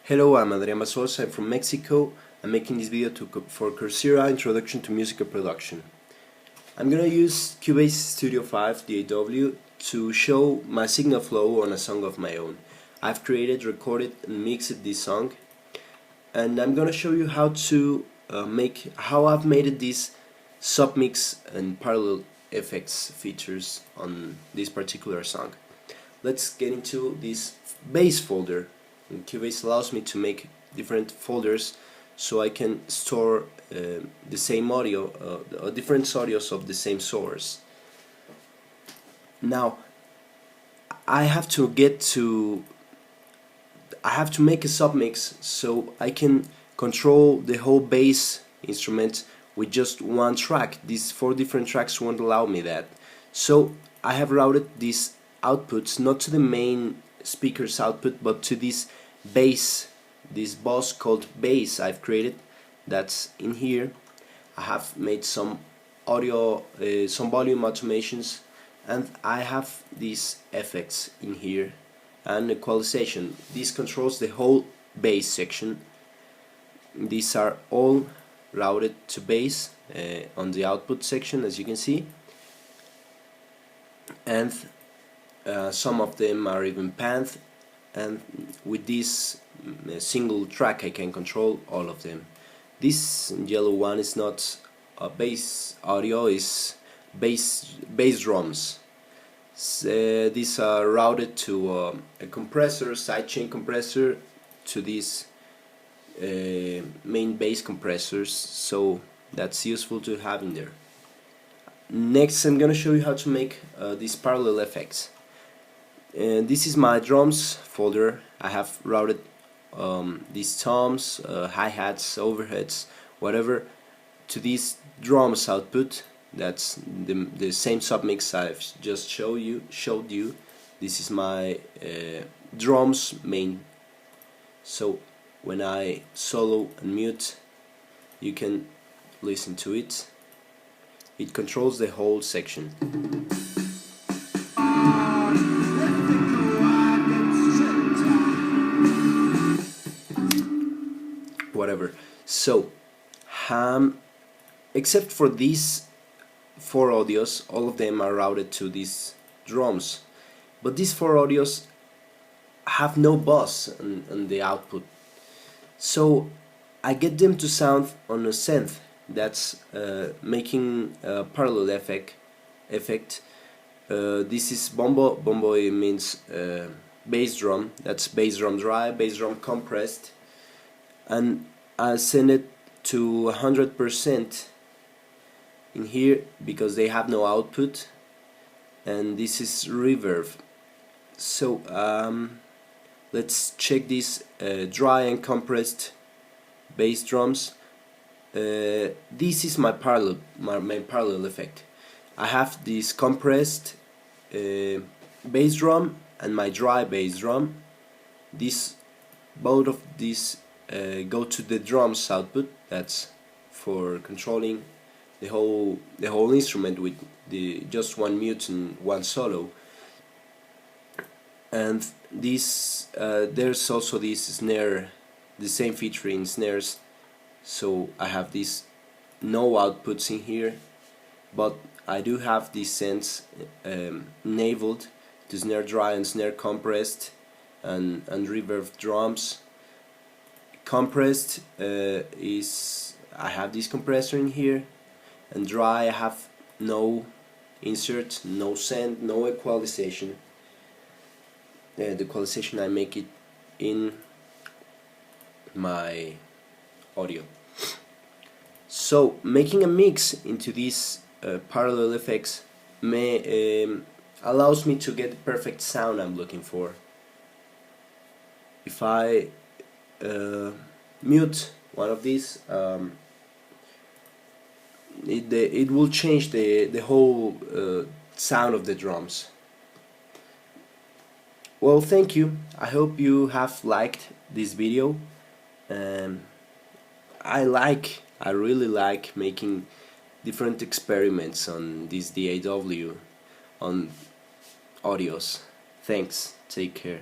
Hello, I'm Adrián Basos, I'm from Mexico. I'm making this video for Coursera Introduction to Musical Production. I'm gonna use Cubase Studio 5 DAW to show my signal flow on a song of my own. I've created, recorded and mixed this song, and I'm gonna show you how to how I've made this submix and parallel effects features on this particular song. Let's get into this bass folder. And Cubase allows me to make different folders so I can store the same audio, different audios of the same source. Now I have to make a submix so I can control the whole bass instrument with just one track. These 4 different tracks won't allow me that. So I have routed these outputs not to the main speaker's output but to this bass, this bus called bass I've created, that's in here. I have made some audio, some volume automations, and I have these effects in here and equalization. This controls the whole bass section. These are all routed to bass on the output section, as you can see, and some of them are even panned, and with this single track I can control all of them. This yellow one is not a bass audio, is bass drums. These are routed to a compressor, sidechain compressor, to these main bass compressors, so that's useful to have in there. Next I'm gonna show you how to make these parallel effects. This is my drums folder. I have routed these toms, hi-hats, overheads, whatever, to this drums output. That's the same submix I've just showed you. This is my drums main. So when I solo and mute, you can listen to it. It controls the whole section. Whatever. So except for these 4 audios, all of them are routed to these drums, but these 4 audios have no bus on the output, so I get them to sound on a synth that's making a parallel effect. This is bombo. Bombo means bass drum. That's bass drum dry, bass drum compressed, and I send it to 100% in here because they have no output, and this is reverb. So let's check this dry and compressed bass drums. This is my main parallel effect. I have this compressed bass drum and my dry bass drum. Both of these go to the drums output. That's for controlling the whole instrument with just one mute and one solo. And this there's also this snare, the same feature in snares. So I have these no outputs in here, but I do have these sends enabled to snare dry and snare compressed and reverb drums. Compressed is I have this compressor in here, and dry I have no insert, no send, no equalization. The equalization I make it in my audio. So making a mix into these parallel effects allows me to get the perfect sound I'm looking for. If I mute one of these, it will change the whole sound of the drums. Well, thank you. I hope you have liked this video. I really like making different experiments on this DAW on audios. Thanks. Take care.